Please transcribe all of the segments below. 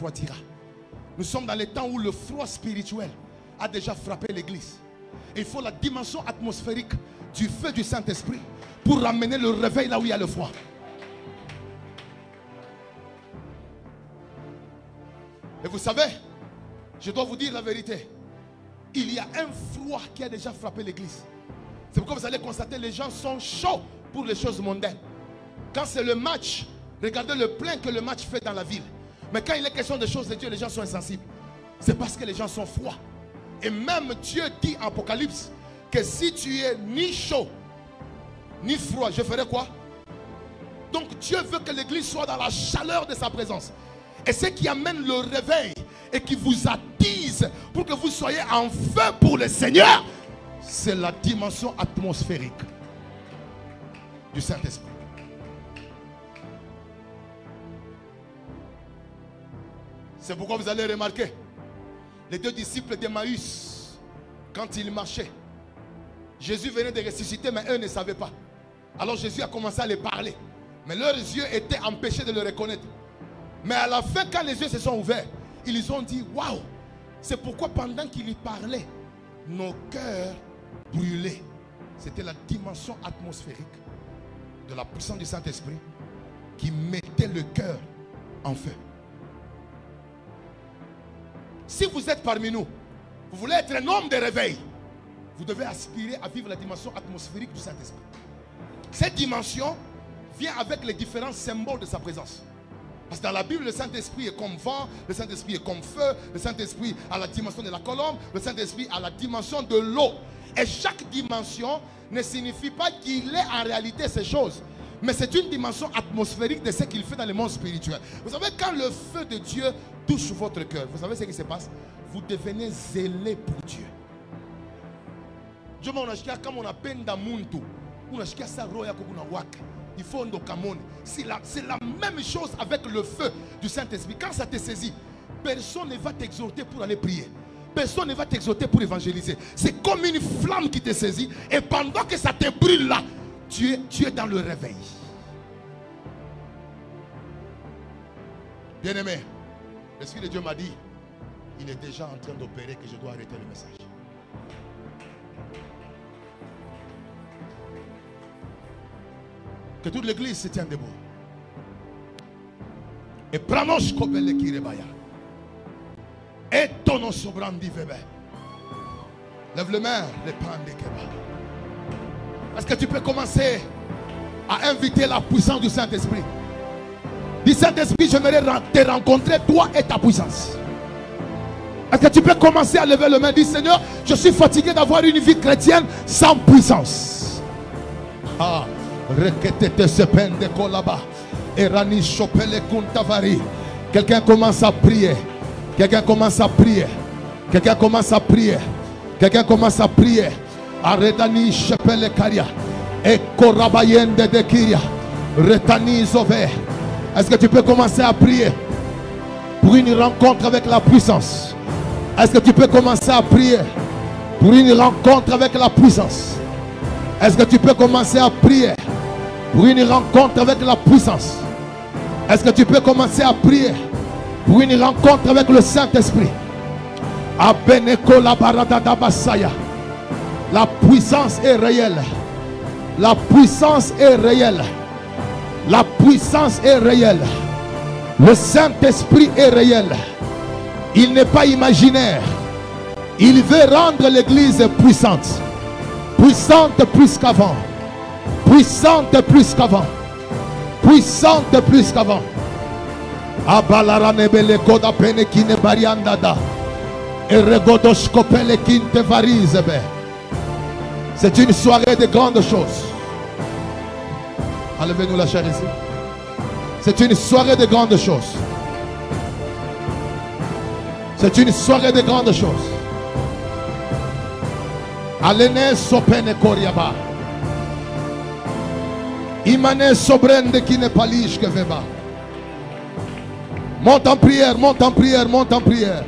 refroidira. Nous sommes dans les temps où le froid spirituel a déjà frappé l'église. Et il faut la dimension atmosphérique du feu du Saint-Esprit pour ramener le réveil là où il y a le froid. Et vous savez, je dois vous dire la vérité. Il y a un froid qui a déjà frappé l'église. C'est pourquoi vous allez constater que les gens sont chauds pour les choses mondaines. Quand c'est le match, regardez le plein que le match fait dans la ville. Mais quand il est question des choses de Dieu, les gens sont insensibles. C'est parce que les gens sont froids. Et même Dieu dit en Apocalypse que si tu es ni chaud, ni froid, je ferai quoi? Donc Dieu veut que l'église soit dans la chaleur de sa présence. Et ce qui amène le réveil et qui vous attise pour que vous soyez en feu pour le Seigneur, c'est la dimension atmosphérique du Saint-Esprit. C'est pourquoi vous allez remarquer les deux disciples d'Emmaüs, quand ils marchaient, Jésus venait de ressusciter, mais eux ne savaient pas. Alors Jésus a commencé à les parler, mais leurs yeux étaient empêchés de le reconnaître. Mais à la fin, quand les yeux se sont ouverts, ils ont dit waouh. C'est pourquoi pendant qu'il y parlait, nos cœurs brûlaient. C'était la dimension atmosphérique de la puissance du Saint-Esprit qui mettait le cœur en feu. Si vous êtes parmi nous, vous voulez être un homme de réveil, vous devez aspirer à vivre la dimension atmosphérique du Saint-Esprit. Cette dimension vient avec les différents symboles de sa présence. Parce que dans la Bible, le Saint-Esprit est comme vent, le Saint-Esprit est comme feu, le Saint-Esprit a la dimension de la colombe, le Saint-Esprit a la dimension de l'eau. Et chaque dimension ne signifie pas qu'il est en réalité ces choses. Mais c'est une dimension atmosphérique de ce qu'il fait dans le monde spirituel. Vous savez, quand le feu de Dieu touche votre cœur, vous savez ce qui se passe? Vous devenez zélé pour Dieu. C'est la même chose avec le feu du Saint-Esprit. Quand ça te saisit, personne ne va t'exhorter pour aller prier. Personne ne va t'exhorter pour évangéliser. C'est comme une flamme qui te saisit. Et pendant que ça te brûle là, tu es dans le réveil. Bien-aimé, l'Esprit de Dieu m'a dit, il est déjà en train d'opérer que je dois arrêter le message. Que toute l'église se tienne debout. Et pranosh kobele kirebaya. Et tono sobrandi vebe. Lève le main, les pande keba. Est-ce que tu peux commencer à inviter la puissance du Saint-Esprit? Dis Saint-Esprit, j'aimerais te rencontrer, toi et ta puissance. Est-ce que tu peux commencer à lever le main? Dis Seigneur, je suis fatigué d'avoir une vie chrétienne sans puissance. Ah. Quelqu'un commence à prier. Quelqu'un commence à prier. Quelqu'un commence à prier. Quelqu'un commence à prier. Arredani chepele karia. Et korabayende de kiria. Retani zove. Est-ce que tu peux commencer à prier pour une rencontre avec la puissance? Est-ce que tu peux commencer à prier pour une rencontre avec la puissance? Est-ce que tu peux commencer à prier pour une rencontre avec la puissance? Est-ce que tu peux commencer à prier pour une rencontre avec le Saint-Esprit? La puissance est réelle. La puissance est réelle. La puissance est réelle. Le Saint-Esprit est réel. Il n'est pas imaginaire. Il veut rendre l'église puissante. Puissante plus qu'avant. Puissante plus qu'avant. Puissante plus qu'avant. C'est une soirée de grandes choses. Enlevez-nous la chair ici. C'est une soirée de grandes choses. C'est une soirée de grandes choses. Alene sopene koriaba. Imane sobrende qui ne palige que veba. Monte en prière, monte en prière, monte en prière.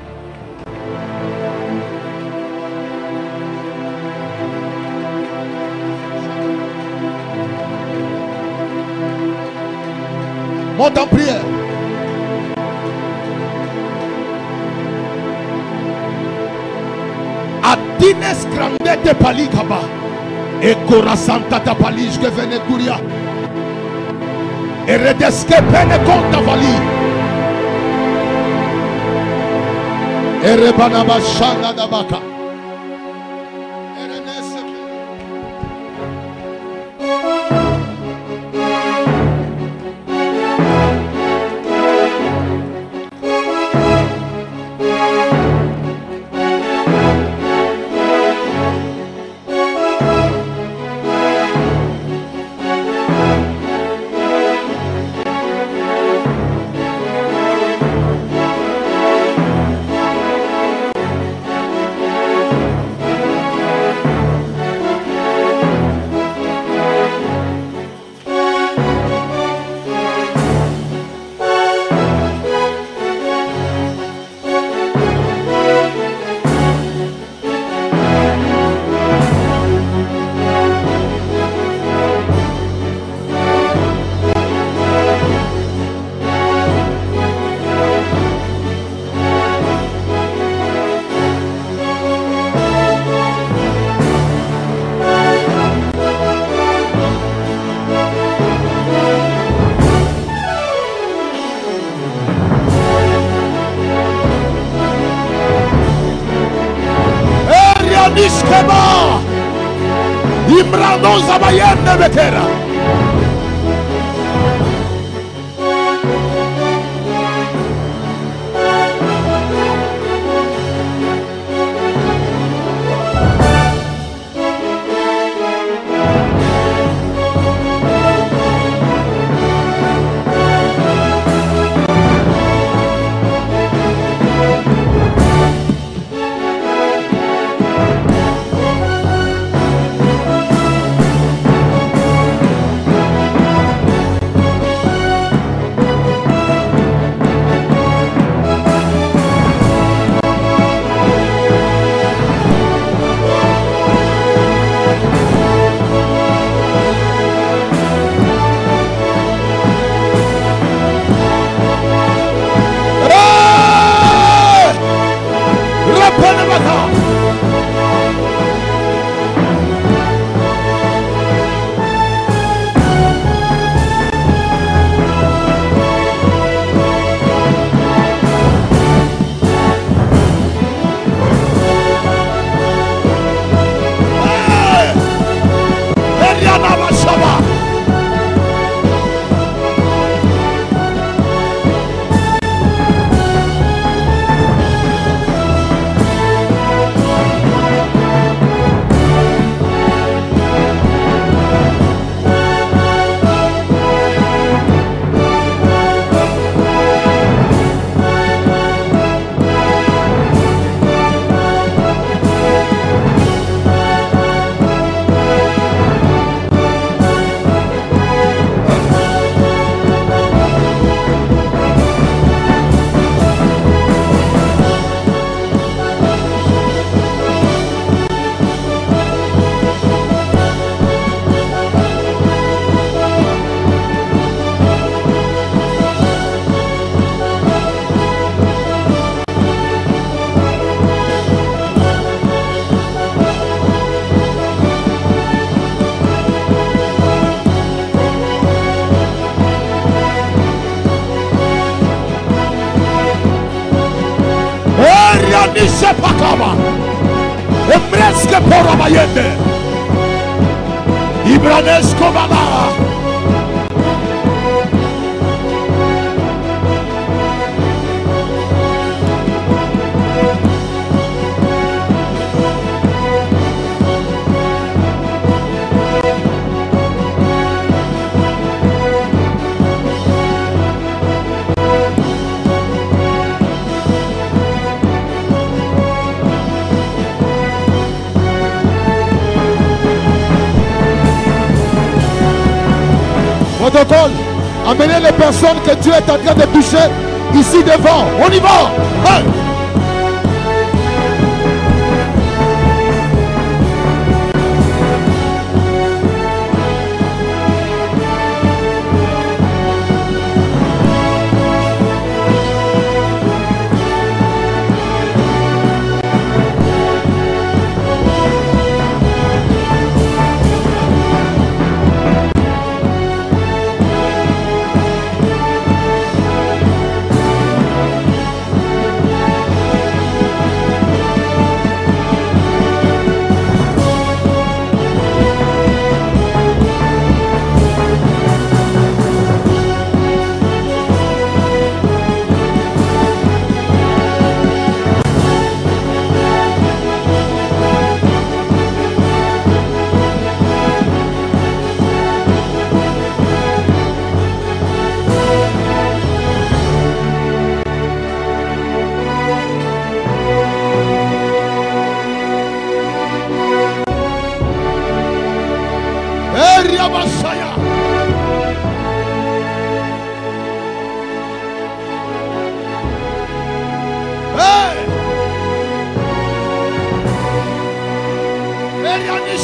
Monte en prière. Ines grandete paligaba. E corasanta da palige que vene guria. E redesque pene conta vali. E rebana bashana da baka. E renese. Imranos abayenne bekera. Nishe pakama. Emreske pora mayende. Ibranesko bala. Protocole, amenez les personnes que Dieu est en train de toucher ici devant. On y va. Hey.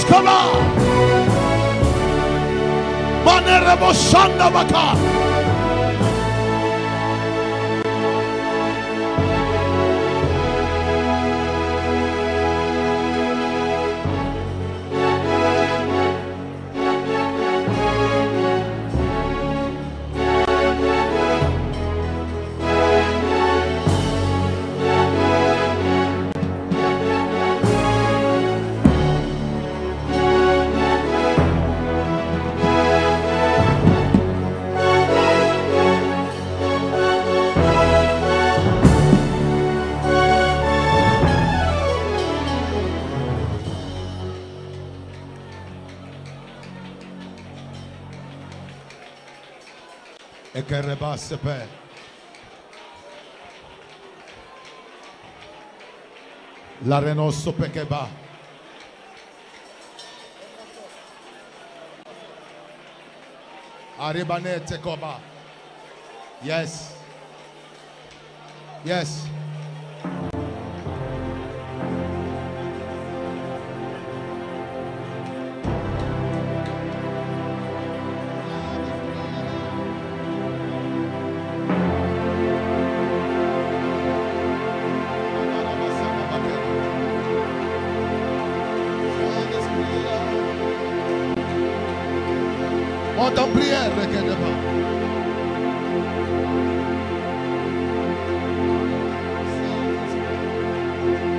Kola. Manerebo Shanda Baka. Et que rebasse Père. La renosso pekeba. Aribanete koba. Yes. Yes. Monte en prière, regarde pas.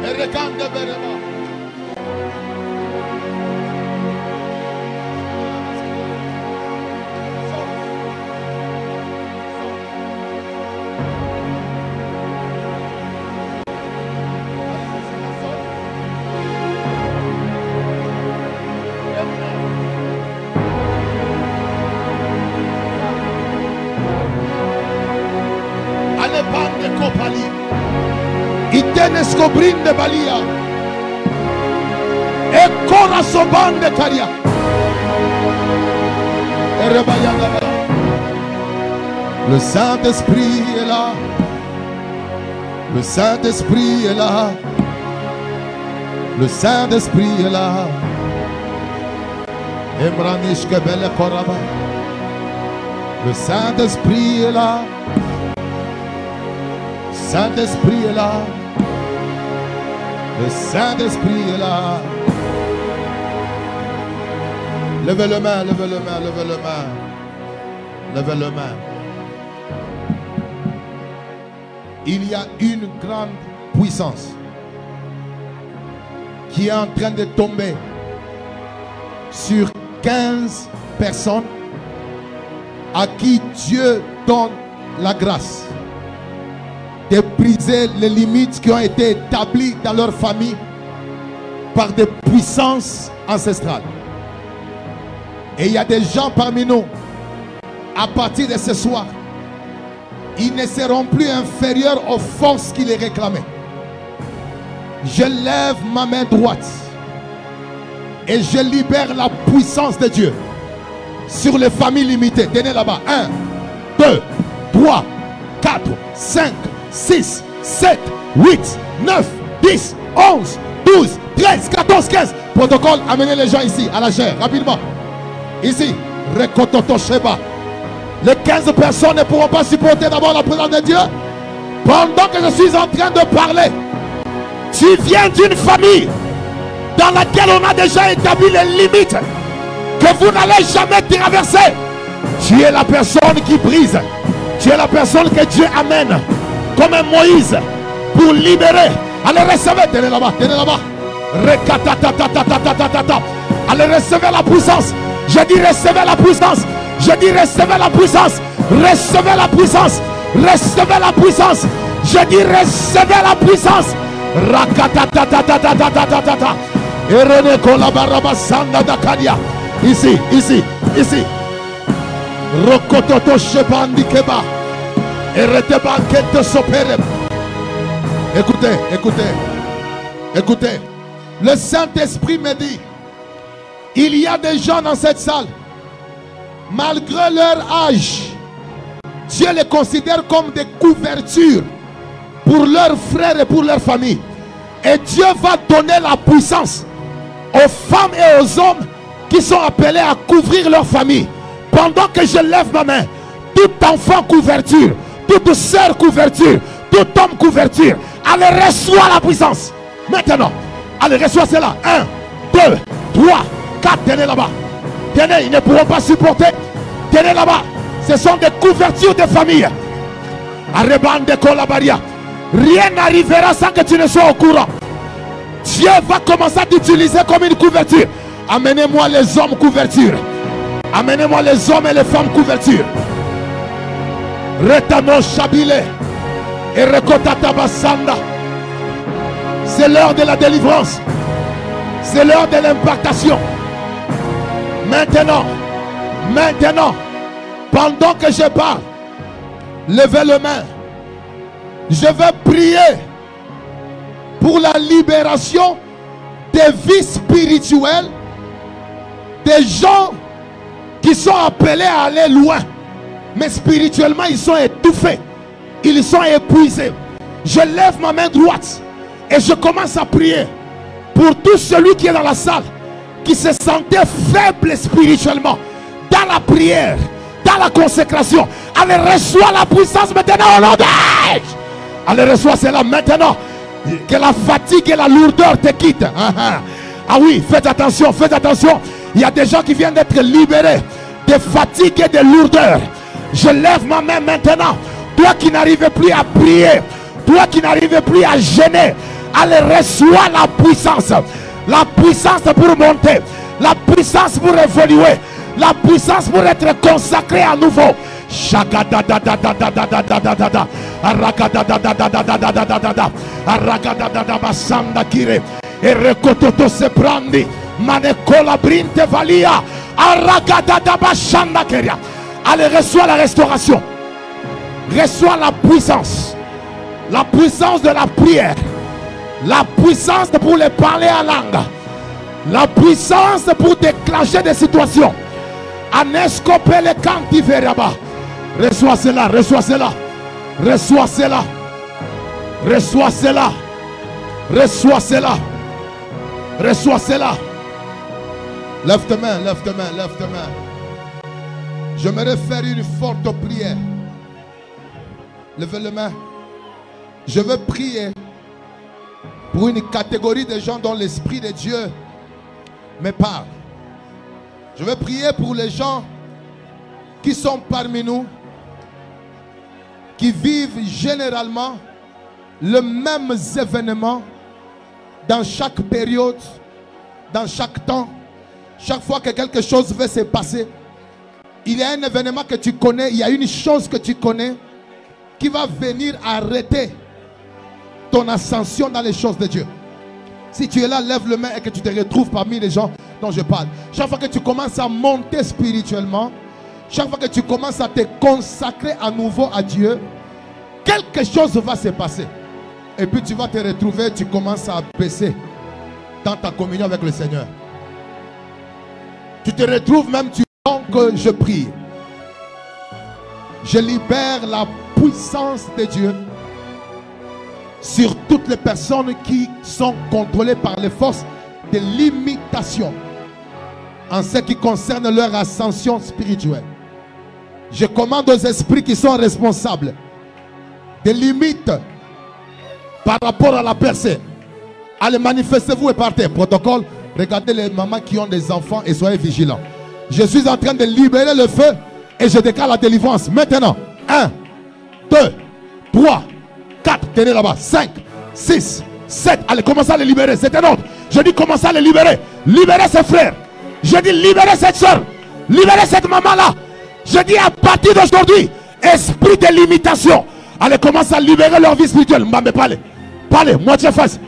Et regarde Bereba. Iten scobrin de Balia et Corasoban de Caria et Rebayanda. Le Saint-Esprit est là. Le Saint-Esprit est là. Le Saint-Esprit est là. Emranish Kebele Koraba. Le Saint-Esprit est là. Le Saint-Esprit est là. Le Saint-Esprit est là. Levez le main, levez le main, levez le main. Levez le main. Il y a une grande puissance qui est en train de tomber sur 15 personnes à qui Dieu donne la grâce de briser les limites qui ont été établies dans leur famille par des puissances ancestrales. Et il y a des gens parmi nous, à partir de ce soir, ils ne seront plus inférieurs aux forces qui les réclamaient. Je lève ma main droite et je libère la puissance de Dieu sur les familles limitées. Tenez là-bas. 1, 2, 3, 4, 5, 6, 7, 8, 9, 10, 11, 12, 13, 14, 15. Protocole, amenez les gens ici, à la chair, rapidement. Ici, Rekototo Sheba. Les 15 personnes ne pourront pas supporter d'abord la présence de Dieu. Pendant que je suis en train de parler, tu viens d'une famille dans laquelle on a déjà établi les limites que vous n'allez jamais traverser. Tu es la personne qui brise. Tu es la personne que Dieu amène comme un Moïse pour libérer. Allez, recevez. Tenez là-bas, tenez là-bas. Allez, recevez la puissance. Je dis recevez la puissance. Je dis recevez la puissance. Recevez la puissance. Recevez la puissance. Je dis recevez la puissance. Rakatatatatatatata. Erene kolabaraba sanda dakadia. Ici, ici, ici. Rokototo shebandi keba. Erete banquete sopere. Écoutez, écoutez. Écoutez. Le Saint-Esprit me dit, il y a des gens dans cette salle, malgré leur âge, Dieu les considère comme des couvertures pour leurs frères et pour leur famille. Et Dieu va donner la puissance aux femmes et aux hommes qui sont appelés à couvrir leur famille. Pendant que je lève ma main, tout enfant couverture, toute sœur couverture, tout homme couverture, allez, reçois la puissance. Maintenant, allez, reçois cela. 1, 2, 3, 4, tenez là-bas. Tenez, ils ne pourront pas supporter. Tenez là-bas. Ce sont des couvertures de famille. Rien n'arrivera sans que tu ne sois au courant. Dieu va commencer à t'utiliser comme une couverture. Amenez-moi les hommes couverture. Amenez-moi les hommes et les femmes couverture. Retano Shabile et Rekotata Basanda. C'est l'heure de la délivrance. C'est l'heure de l'impartation. Maintenant, pendant que je parle, levez les mains. Je vais prier pour la libération des vies spirituelles, des gens qui sont appelés à aller loin, mais spirituellement ils sont étouffés, ils sont épuisés. Je lève ma main droite et je commence à prier pour tout celui qui est dans la salle, qui se sentait faible spirituellement, dans la prière, dans la consécration. Allez, reçois la puissance maintenant au nom de Jésus. Allez, reçois cela maintenant. Que la fatigue et la lourdeur te quittent. Ah oui, faites attention, faites attention. Il y a des gens qui viennent d'être libérés de fatigue et de lourdeur. Je lève ma main maintenant. Toi qui n'arrives plus à prier, toi qui n'arrives plus à gêner, allez, reçois la puissance. La puissance pour monter, la puissance pour évoluer, la puissance pour être consacré à nouveau. Allez, reçois la restauration. Reçois la puissance. La puissance de la prière. La puissance pour les parler en langue. La puissance pour déclencher des situations. Anescoper les cantiveraba. Reçois cela, reçois cela. Reçois cela. Reçois cela. Reçois cela. Reçois cela. Lève tes mains, lève tes mains, lève tes mains. J'aimerais faire une forte prière. Levez les mains. Je veux prier pour une catégorie de gens dont l'Esprit de Dieu me parle. Je veux prier pour les gens qui sont parmi nous, qui vivent généralement les mêmes événements dans chaque période, dans chaque temps. Chaque fois que quelque chose veut se passer, il y a un événement que tu connais, il y a une chose que tu connais qui va venir arrêter ton ascension dans les choses de Dieu. Si tu es là, lève le main et que tu te retrouves parmi les gens dont je parle. Chaque fois que tu commences à monter spirituellement, chaque fois que tu commences à te consacrer à nouveau à Dieu, quelque chose va se passer. Et puis tu vas te retrouver, tu commences à baisser dans ta communion avec le Seigneur. Tu te retrouves même, tu sens que je prie. Je libère la puissance de Dieu sur toutes les personnes qui sont contrôlées par les forces de limitation en ce qui concerne leur ascension spirituelle. Je commande aux esprits qui sont responsables des limites par rapport à la percée. Allez, manifestez-vous et partez. Protocole, regardez les mamans qui ont des enfants et soyez vigilants. Je suis en train de libérer le feu et je déclare la délivrance. Maintenant, 1, 2, 3, 4, tenez là-bas, 5, 6, 7. Allez, commencez à les libérer. C'est un ordre. Je dis commencez à les libérer. Libérez ses frères. Je dis libérez cette soeur. Libérez cette maman-là. Je dis à partir d'aujourd'hui, esprit de limitation. Allez, commencez à libérer leur vie spirituelle. Mbambe, parlez. Parlez, moitié face.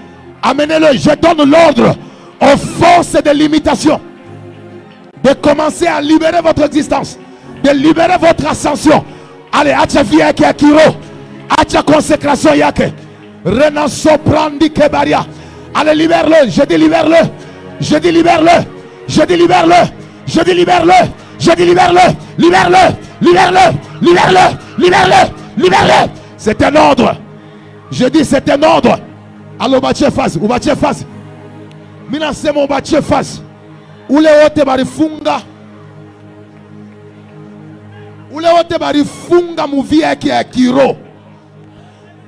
Amenez-le. Je donne l'ordre aux forces de limitation de commencer à libérer votre existence, de libérer votre ascension. Allez, acha vie yake akiro, acha consécration yake. Renanso prandi kebaria. Allez, libère-le. Je dis libère-le. Je dis libère-le. Je dis libère-le. Je dis libère-le. Je dis libère-le. Libère-le. Libère-le. Libère-le. Libère-le. Libère-le. C'est un ordre. Je dis c'est un ordre. Allô, bâtier face. Ou bâtier face. Mina sema ubache fasi. Ule wote barifunga. Ule wote barifunga muvia yake ya kiro.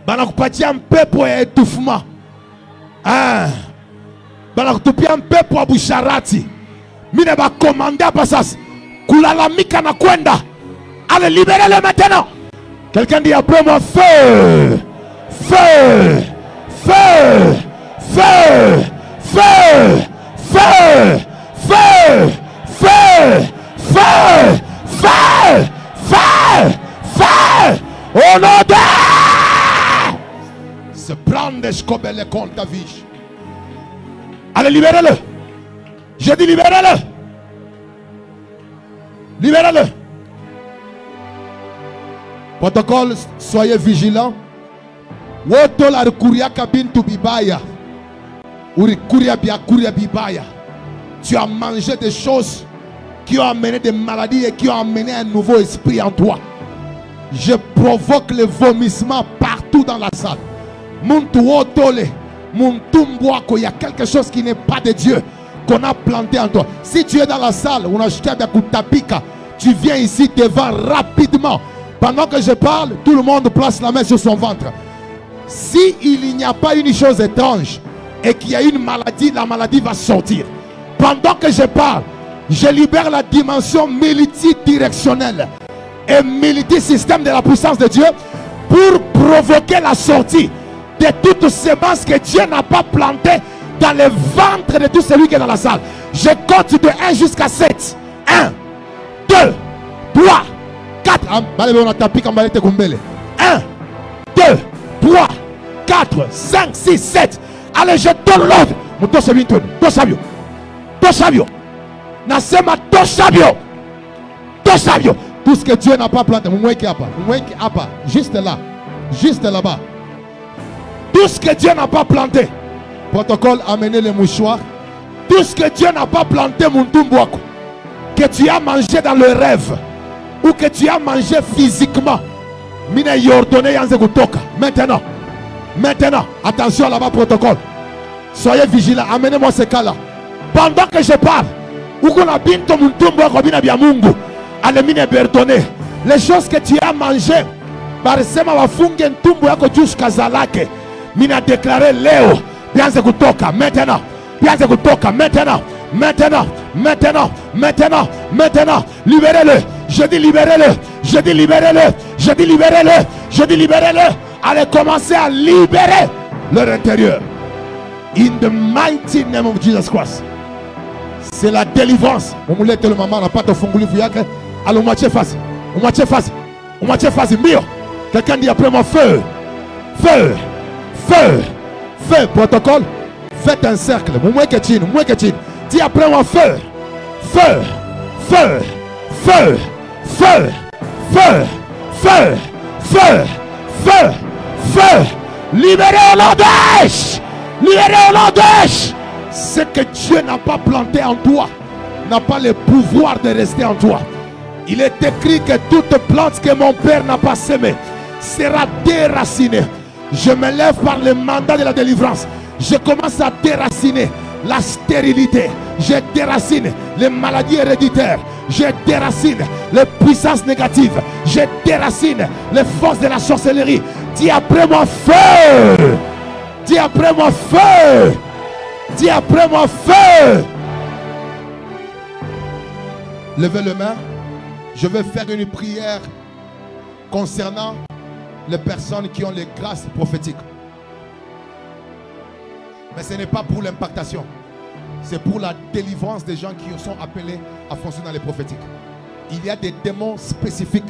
Banakupatia mpepo ya etouffement. Banakutupia mpepo wa busharati. Mine ba commander hapa sasa. Kulalamika na kwenda. Allez, libérez-le maintenant. Quelqu'un dit après moi feu. Feu. Feu. Feu. Feu. Feu. Feu. Feu. Feu. Feu. Feu. Feu. Au nom de se prendre des scobelles contre ta vie. Allez, libérez-le. Je dis libérez-le. Libérez-le. Protocole, soyez vigilants. Woto la kuria kabin tu bibaya. Uri kuria bibaya. Tu as mangé des choses qui ont amené des maladies et qui ont amené un nouveau esprit en toi. Je provoque le vomissement partout dans la salle. Muntu wotole. Il y a quelque chose qui n'est pas de Dieu qu'on a planté en toi. Si tu es dans la salle, on a jeté tu viens ici devant rapidement. Pendant que je parle, tout le monde place la main sur son ventre. Si il n'y a pas une chose étrange et qu'il y a une maladie, la maladie va sortir. Pendant que je parle, je libère la dimension multidirectionnelle et multisystème de la puissance de Dieu pour provoquer la sortie de toutes ces semences que Dieu n'a pas plantées dans le ventre de tout celui qui est dans la salle. Je compte de 1 jusqu'à 7. 1, 2, 3, 4. 1, 2, 3, 4, 5, 6, 7. Allez, je donne l'ordre. Tosabio. Nasema Tosabio. Tout ce que Dieu n'a pas planté. Juste là. Juste là-bas. Tout ce que Dieu n'a pas planté. Protocole, amenez les mouchoirs. Tout ce que Dieu n'a pas planté, Muntumbuako, que tu as mangé dans le rêve, ou que tu as mangé physiquement. Mine yordone yanze kutoka. Maintenant, attention là-bas, protocole. Soyez vigilants, amenez-moi ce cas-là. Pendant que je parle, les choses que tu as mangées, Mina déclaré Léo, bianze kutoka maintenant, libérez-le, je dis libérez-le, allez commencer à libérer leur intérieur. In the mighty name of Jesus Christ. C'est la délivrance. Le maman n'a pas de fonguli fuyake. Allons moitié face, mbio. Quelqu'un dit après moi feu. Protocole, faites un cercle. Dis après moi feu. Libérez au langage. Ce que Dieu n'a pas planté en toi n'a pas le pouvoir de rester en toi. Il est écrit que toute plante que mon père n'a pas semée sera déracinée. Je me lève par le mandat de la délivrance. Je commence à déraciner la stérilité. Je déracine les maladies héréditaires. Je déracine les puissances négatives. Je déracine les forces de la sorcellerie. Dis après moi feu. Dis après moi feu. Dis après moi feu. Levez les mains. Je vais faire une prière concernant les personnes qui ont les grâces prophétiques. Mais ce n'est pas pour l'impactation. C'est pour la délivrance des gens qui sont appelés à fonctionner dans les prophétiques. Il y a des démons spécifiques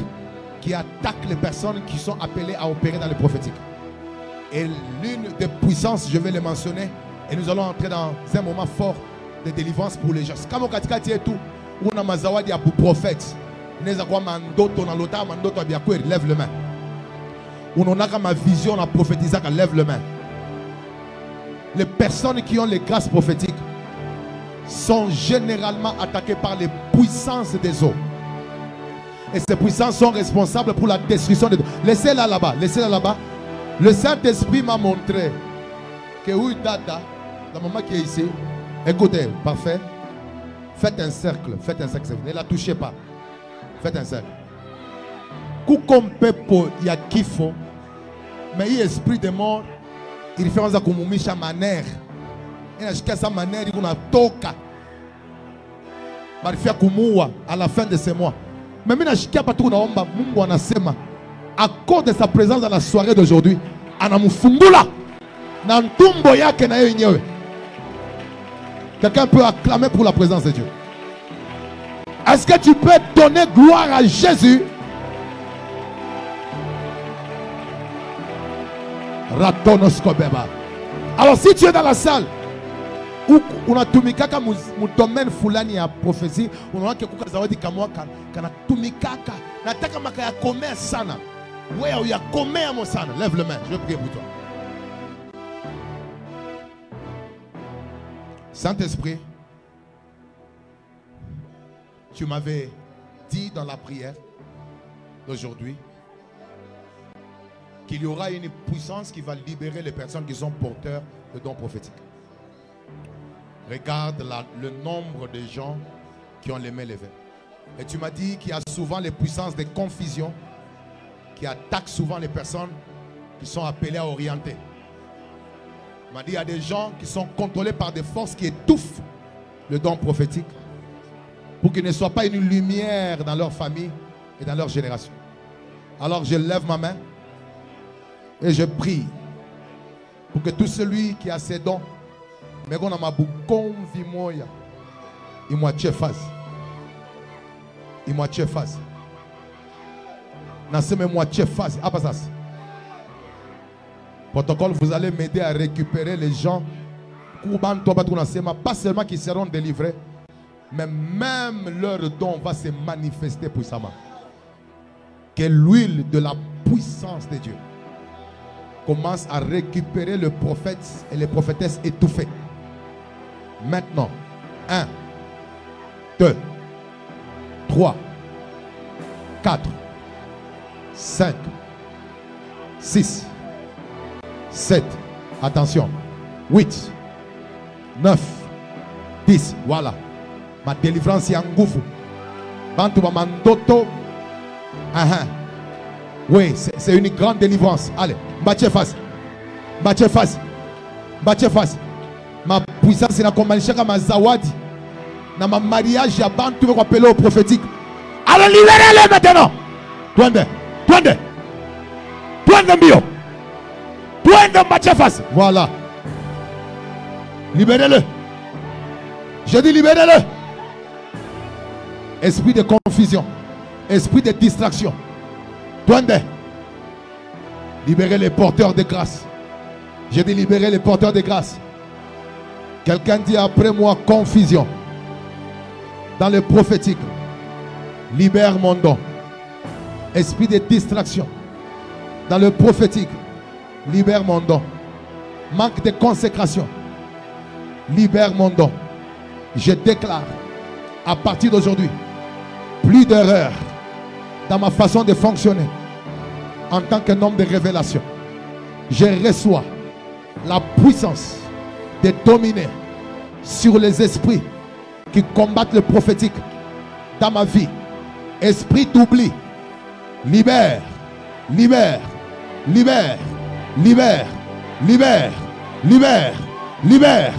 qui attaquent les personnes qui sont appelées à opérer dans les prophétiques. Et l'une des puissances, je vais les mentionner, et nous allons entrer dans un moment fort de délivrance pour les gens. Comme katika tout, on a mazawadi ya prophète. Neza kwa mandoto na lota mandoto ya biakweri, lève le main. On a ma vision, on a prophétisé, lève le main. Les personnes qui ont les grâces prophétiques sont généralement attaquées par les puissances des eaux. Et ces puissances sont responsables pour la destruction des eaux. Laissez-la là-bas, laissez-la là-bas. Le Saint-Esprit m'a montré que oui, Dada, la maman qui est ici, Écoutez, parfait. Faites un cercle. Faites un cercle. Ne la touchez pas. Faites un cercle. Kukompepo ya kifo. Mais il y a esprit de mort. Il fait ça comme Misha Manère. Il a jusqu'à sa manière. Il a toka. Marifia kumua à la fin de ces mois. Mais il a jusqu'à pas tout naomba. Mungu anasema. À cause de sa présence dans la soirée d'aujourd'hui. Anamufungula. Na ntumbo yake na yenyewe. Quelqu'un peut acclamer pour la présence de Dieu. Est-ce que tu peux donner gloire à Jésus? Alors si tu es dans la salle où on a tumikaka mu domaine fulani ya prophétie, on a kuka zawadi kamwa kana tumikaka nataka makaya komea sana. Wewe ya komea mo sana. Lève le main, je vais prier pour toi. Saint-Esprit, tu m'avais dit dans la prière d'aujourd'hui qu'il y aura une puissance qui va libérer les personnes qui sont porteurs de dons prophétiques. Regarde le nombre de gens qui ont les mains levées. Et tu m'as dit qu'il y a souvent les puissances de confusion qui attaquent souvent les personnes qui sont appelées à orienter. Il m'a dit qu'il y a des gens qui sont contrôlés par des forces qui étouffent le don prophétique pour qu'il ne soit pas une lumière dans leur famille et dans leur génération. Alors je lève ma main et je prie pour que tout celui qui a ses dons, mais qu'on a ma bouconvi moya, il m'a tué face. Il m'a tué face. N'a moi tué face. Ah, pas ça. Protocole, vous allez m'aider à récupérer les gens, pas seulement qui seront délivrés, mais même leur don va se manifester puissamment. Que l'huile de la puissance de Dieu commence à récupérer le prophète et les prophétesses étouffées. Maintenant, 1, 2, 3, 4, 5, 6, 7, attention, 8, 9, 10, voilà. Ma délivrance est en gouffre. Bantu Mandoto. Oui, c'est une grande délivrance. Allez, battez face. Battez face. Battez face. Ma puissance est la commandée comme ma zawadi. Dans ma mariage, à Bantu va appeler au prophétique. Alors libérez-les maintenant. Twende. Twende. Twende bio. Twende battez face. Voilà. Libérez-le. Je dis libérez-le. Esprit de confusion, esprit de distraction. Twende. Libérez les porteurs de grâce. J'ai dit libérer les porteurs de grâce. Quelqu'un dit après moi confusion. Dans le prophétique, libère mon don. Esprit de distraction. Dans le prophétique, libère mon don. Manque de consécration, libère mon don. Je déclare à partir d'aujourd'hui plus d'erreurs dans ma façon de fonctionner en tant qu'un homme de révélation. Je reçois la puissance de dominer sur les esprits qui combattent le prophétique dans ma vie. Esprit d'oubli, libère, libère, libère, libère, libère, libère, libère,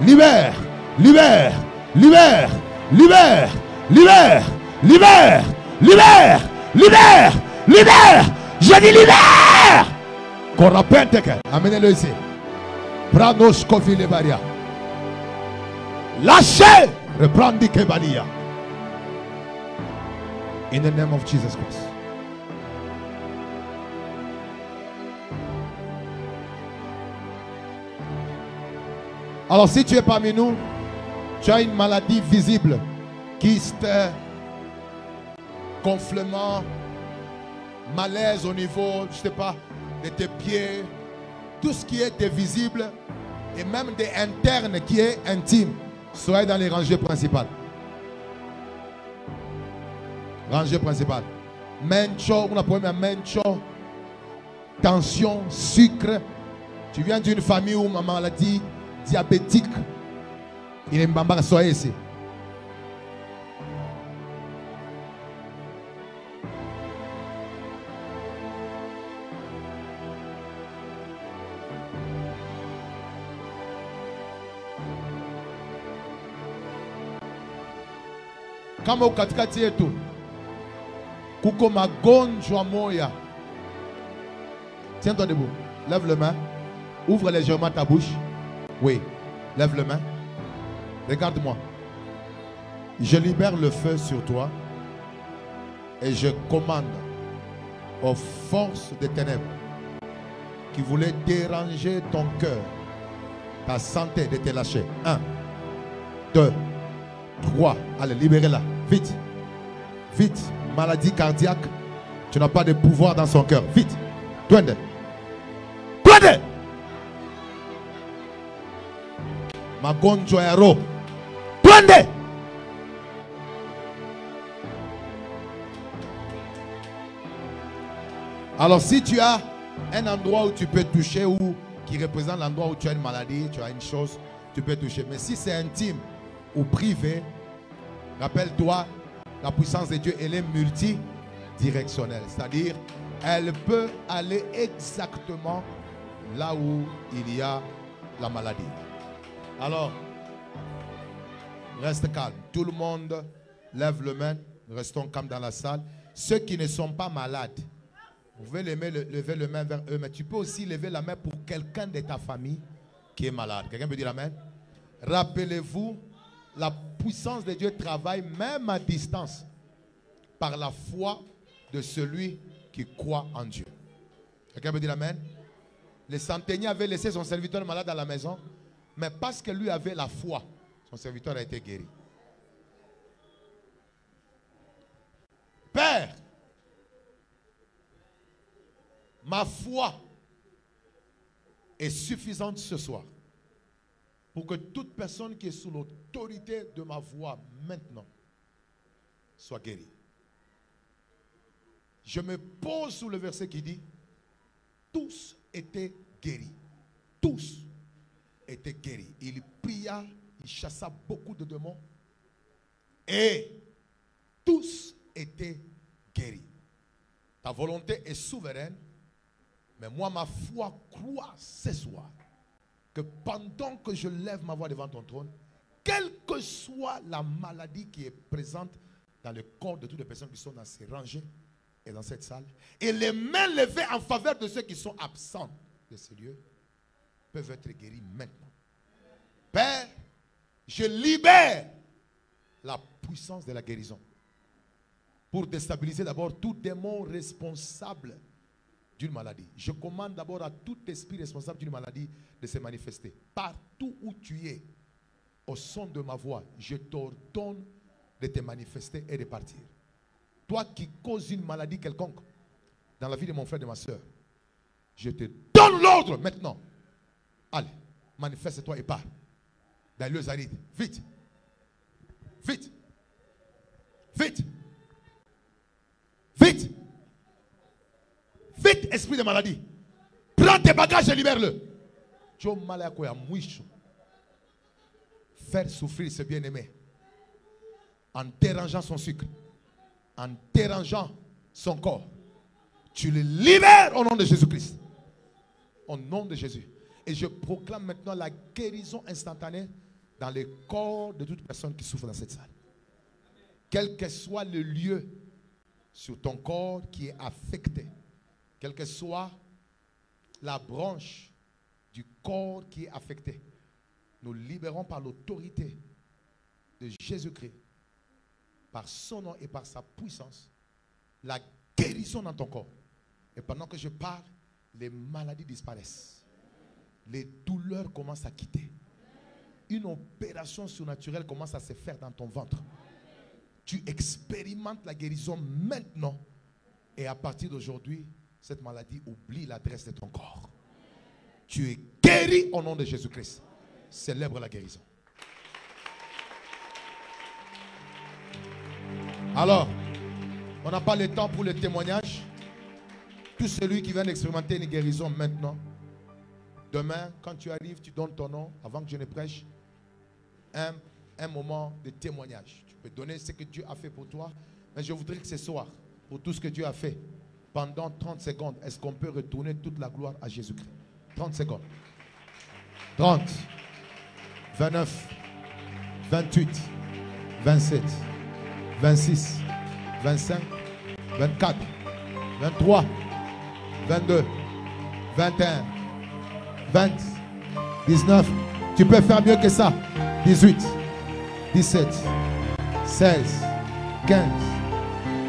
libère, libère, libère, libère, libère, libère, libère, libère, libère. Je dis libère. Korapenteke. Amenez-le ici. Pranos kofi le baria. Lâchez. Reprendre kebalia. In the name of Jesus Christ. Alors si tu es parmi nous, tu as une maladie visible, kyste, gonflement, malaise au niveau, je ne sais pas, de tes pieds, tout ce qui est visible et même des internes qui est intime, soyez dans les rangées principales. Rangée principale. Mencho, on a problème à mencho, tension, sucre. Tu viens d'une famille où ma maladie diabétique, Il est Mbamba, soyez ici. Kama ukatikati yetu kuko magonjwa moya. Tiens-toi debout. Lève le main. Ouvre légèrement ta bouche. Oui. Lève le main. Regarde-moi. Je libère le feu sur toi et je commande aux forces des ténèbres qui voulaient déranger ton cœur, ta santé de te lâcher. 1, 2, 3. Allez, libérez-la. Vite. Vite. Maladie cardiaque. Tu n'as pas de pouvoir dans son cœur. Vite. Duende. Duende. Magonjwa ya roho. Duende. Alors si tu as un endroit où tu peux toucher ou qui représente l'endroit où tu as une maladie, tu as une chose, tu peux toucher. Mais si c'est intime ou privé, rappelle-toi, la puissance de Dieu, elle est multidirectionnelle. C'est-à-dire, elle peut aller exactement là où il y a la maladie. Alors, reste calme. Tout le monde lève le main. Restons calmes dans la salle. Ceux qui ne sont pas malades, vous pouvez lever le main vers eux, mais tu peux aussi lever la main pour quelqu'un de ta famille qui est malade. Quelqu'un peut dire amen? Rappelez-vous, la puissance de Dieu travaille même à distance par la foi de celui qui croit en Dieu. Quelqu'un peut dire amen? Le centenier avait laissé son serviteur malade à la maison, mais parce que lui avait la foi, son serviteur a été guéri. Père, ma foi est suffisante ce soir pour que toute personne qui est sous l'autorité de ma voix maintenant soit guérie. Je me pose sous le verset qui dit: tous étaient guéris. Tous étaient guéris. Il pria, il chassa beaucoup de démons et tous étaient guéris. Ta volonté est souveraine, mais moi, ma foi croit ce soir que pendant que je lève ma voix devant ton trône, quelle que soit la maladie qui est présente dans le corps de toutes les personnes qui sont dans ces rangées et dans cette salle, et les mains levées en faveur de ceux qui sont absents de ces lieux, peuvent être guéris maintenant. Père, je libère la puissance de la guérison pour déstabiliser d'abord tout démon responsable d'une maladie. Je commande d'abord à tout esprit responsable d'une maladie de se manifester. Partout où tu es, au son de ma voix, je t'ordonne de te manifester et de partir. Toi qui causes une maladie quelconque dans la vie de mon frère et de ma soeur, je te donne l'ordre maintenant. Allez, manifeste-toi et pars. Dans les arides. Vite. Vite. Vite. Vite. Vite, esprit de maladie. Prends tes bagages et libère-le. Faire souffrir ce bien-aimé en dérangeant son sucre, en dérangeant son corps. Tu le libères au nom de Jésus-Christ. Au nom de Jésus. Et je proclame maintenant la guérison instantanée dans le corps de toute personne qui souffre dans cette salle. Quel que soit le lieu sur ton corps qui est affecté, quelle que soit la branche du corps qui est affectée, nous libérons par l'autorité de Jésus-Christ, par son nom et par sa puissance, la guérison dans ton corps. Et pendant que je parle, les maladies disparaissent. Les douleurs commencent à quitter. Une opération surnaturelle commence à se faire dans ton ventre. Tu expérimentes la guérison maintenant. Et à partir d'aujourd'hui, cette maladie oublie l'adresse de ton corps. Tu es guéri au nom de Jésus-Christ. Célèbre la guérison. Alors, on n'a pas le temps pour le témoignage. Tout celui qui vient d'expérimenter une guérison maintenant, demain, quand tu arrives, tu donnes ton nom avant que je ne prêche. 1, un moment de témoignage. Tu peux donner ce que Dieu a fait pour toi. Mais je voudrais que ce soir, pour tout ce que Dieu a fait, pendant 30 secondes, est-ce qu'on peut retourner toute la gloire à Jésus-Christ? 30 secondes. 30, 29, 28, 27, 26, 25, 24, 23, 22, 21, 20, 19. Tu peux faire mieux que ça. 18, 17, 16, 15,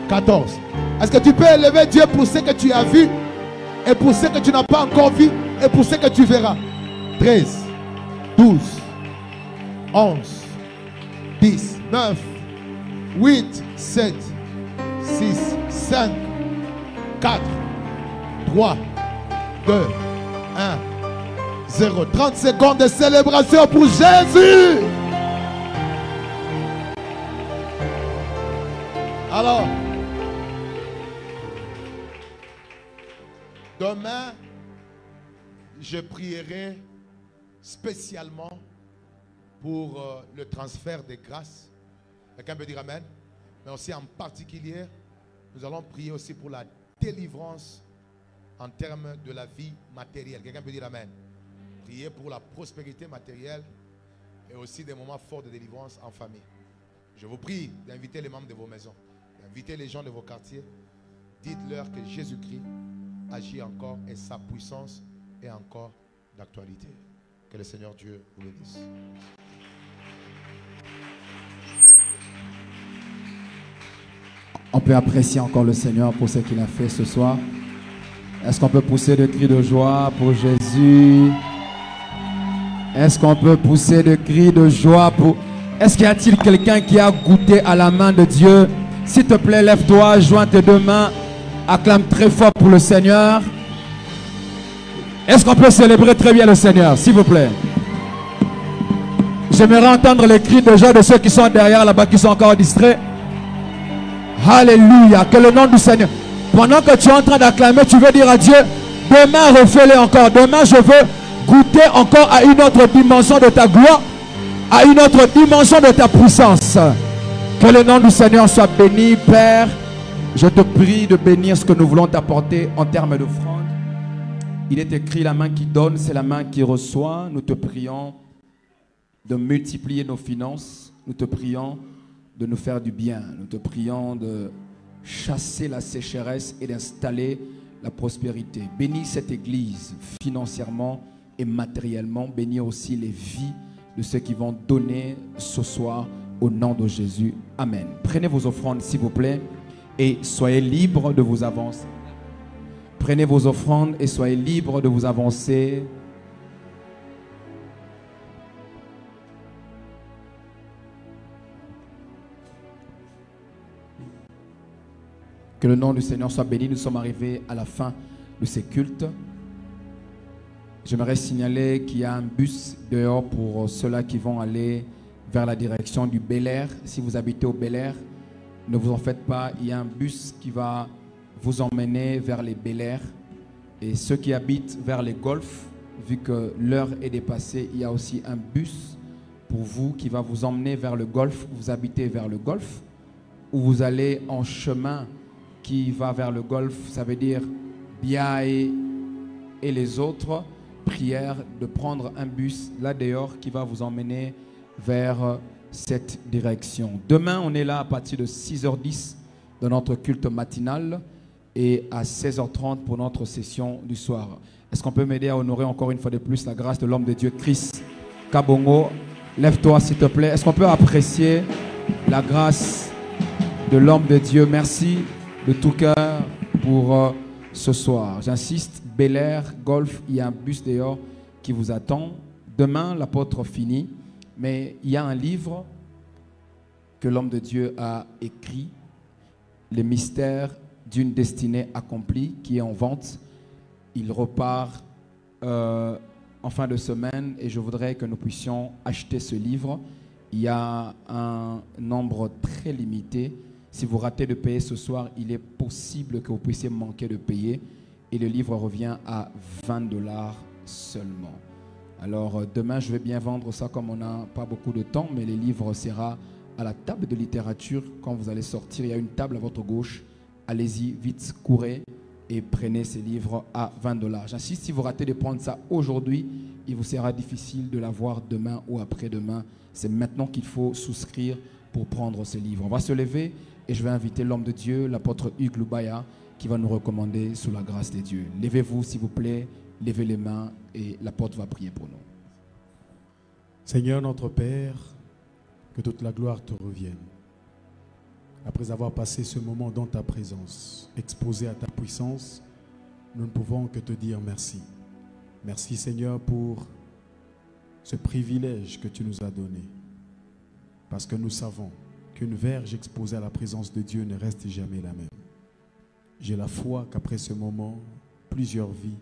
14. Est-ce que tu peux élever Dieu pour ce que tu as vu et pour ce que tu n'as pas encore vu et pour ce que tu verras? 13, 12, 11, 10, 9, 8, 7, 6, 5, 4, 3, 2, 1, 0. 30 secondes de célébration pour Jésus. Alors, demain, je prierai spécialement pour le transfert des grâces. Quelqu'un peut dire Amen. Mais aussi en particulier, nous allons prier aussi pour la délivrance en termes de la vie matérielle. Quelqu'un peut dire Amen. Prier pour la prospérité matérielle et aussi des moments forts de délivrance en famille. Je vous prie d'inviter les membres de vos maisons, d'inviter les gens de vos quartiers. Dites-leur que Jésus-Christ agit encore et sa puissance est encore d'actualité. Que le Seigneur Dieu vous bénisse. On peut apprécier encore le Seigneur pour ce qu'il a fait ce soir. Est-ce qu'on peut pousser des cris de joie pour Jésus? Est-ce qu'on peut pousser des cris de joie pour... Est-ce qu'il y a-t-il quelqu'un qui a goûté à la main de Dieu? S'il te plaît, lève-toi, joins tes deux mains, acclame très fort pour le Seigneur. Est-ce qu'on peut célébrer très bien le Seigneur, s'il vous plaît? J'aimerais entendre les cris de joie de ceux qui sont derrière là-bas, qui sont encore distraits. Alléluia, que le nom du Seigneur. Pendant que tu es en train d'acclamer, tu veux dire à Dieu, demain refais-le encore. Demain je veux goûter encore à une autre dimension de ta gloire, à une autre dimension de ta puissance. Que le nom du Seigneur soit béni. Père, je te prie de bénir ce que nous voulons t'apporter en termes d'offrande. Il est écrit, la main qui donne, c'est la main qui reçoit. Nous te prions de multiplier nos finances. Nous te prions de nous faire du bien. Nous te prions de chasser la sécheresse et d'installer la prospérité. Bénis cette église financièrement et matériellement. Bénis aussi les vies de ceux qui vont donner ce soir au nom de Jésus. Amen. Prenez vos offrandes s'il vous plaît et soyez libres de vous avancer. Prenez vos offrandes et soyez libres de vous avancer. Que le nom du Seigneur soit béni. Nous sommes arrivés à la fin de ces cultes. J'aimerais signaler qu'il y a un bus dehors pour ceux-là qui vont aller vers la direction du Bel-Air. Si vous habitez au Bel-Air, ne vous en faites pas. Il y a un bus qui va vous emmener vers les Bel-Air. Et ceux qui habitent vers les Golfs, vu que l'heure est dépassée, il y a aussi un bus pour vous qui va vous emmener vers le Golfe. Vous habitez vers le Golfe ou vous allez en chemin qui va vers le Golfe, ça veut dire Biaï et les autres. Prière de prendre un bus là dehors qui va vous emmener vers cette direction. Demain, on est là à partir de 6h10 de notre culte matinal et à 16h30 pour notre session du soir. Est-ce qu'on peut m'aider à honorer encore une fois de plus la grâce de l'homme de Dieu, Chris Kabongo? Lève-toi s'il te plaît. Est-ce qu'on peut apprécier la grâce de l'homme de Dieu? Merci de tout cœur pour ce soir. J'insiste, Bel-Air, Golf, il y a un bus dehors qui vous attend. Demain, l'apôtre finit, mais il y a un livre que l'homme de Dieu a écrit, Les mystères d'une destinée accomplie, qui est en vente. Il repart en fin de semaine et je voudrais que nous puissions acheter ce livre. Il y a un nombre très limité. Si vous ratez de payer ce soir, il est possible que vous puissiez manquer de payer. Et le livre revient à $20 seulement. Alors demain, je vais bien vendre ça comme on n'a pas beaucoup de temps, mais les livres sera à la table de littérature. Quand vous allez sortir, il y a une table à votre gauche. Allez-y, vite, courez et prenez ces livres à 20 $. J'insiste, si vous ratez de prendre ça aujourd'hui, il vous sera difficile de l'avoir demain ou après-demain. C'est maintenant qu'il faut souscrire pour prendre ces livres. On va se lever et je vais inviter l'homme de Dieu, l'apôtre Hugues Loubaya, qui va nous recommander sous la grâce de Dieu. Levez-vous, s'il vous plaît, levez les mains et l'apôtre va prier pour nous. Seigneur notre Père, que toute la gloire te revienne. Après avoir passé ce moment dans ta présence, exposé à ta puissance, nous ne pouvons que te dire merci. Merci Seigneur pour ce privilège que tu nous as donné. Parce que nous savons qu'une verge exposée à la présence de Dieu ne reste jamais la même. J'ai la foi qu'après ce moment, plusieurs vies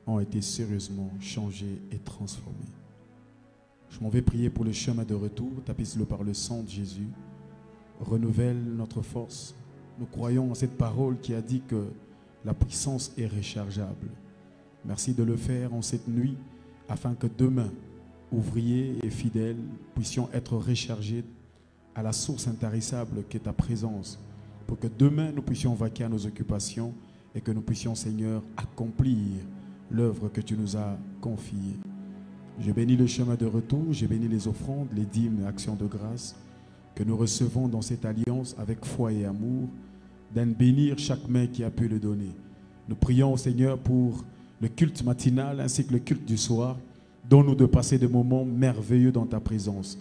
ont été sérieusement changées et transformées. Je m'en vais prier pour le chemin de retour, tapisse-le par le sang de Jésus. Renouvelle notre force. Nous croyons en cette parole qui a dit que la puissance est rechargeable. Merci de le faire en cette nuit afin que demain, ouvriers et fidèles, puissions être rechargés à la source intarissable qui est ta présence, pour que demain nous puissions vaquer à nos occupations et que nous puissions, Seigneur, accomplir l'œuvre que tu nous as confiée. Je bénis le chemin de retour, je bénis les offrandes, les dîmes et actions de grâce que nous recevons dans cette alliance avec foi et amour, d'en bénir chaque main qui a pu le donner. Nous prions, Seigneur, pour le culte matinal ainsi que le culte du soir. Donne-nous de passer des moments merveilleux dans ta présence.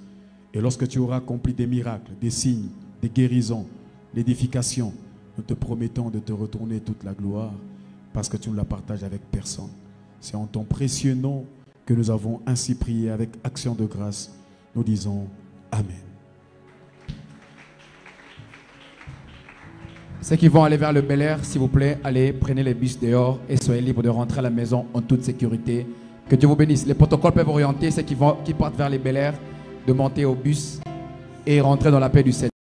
Et lorsque tu auras accompli des miracles, des signes, des guérisons, l'édification, nous te promettons de te retourner toute la gloire parce que tu ne la partages avec personne. C'est en ton précieux nom que nous avons ainsi prié avec action de grâce. Nous disons Amen. Ceux qui vont aller vers le Bel Air, s'il vous plaît, allez, prenez les bus dehors et soyez libres de rentrer à la maison en toute sécurité. Que Dieu vous bénisse. Les protocoles peuvent orienter ceux qui partent vers les Bel Air de monter au bus et rentrer dans la paix du Seigneur.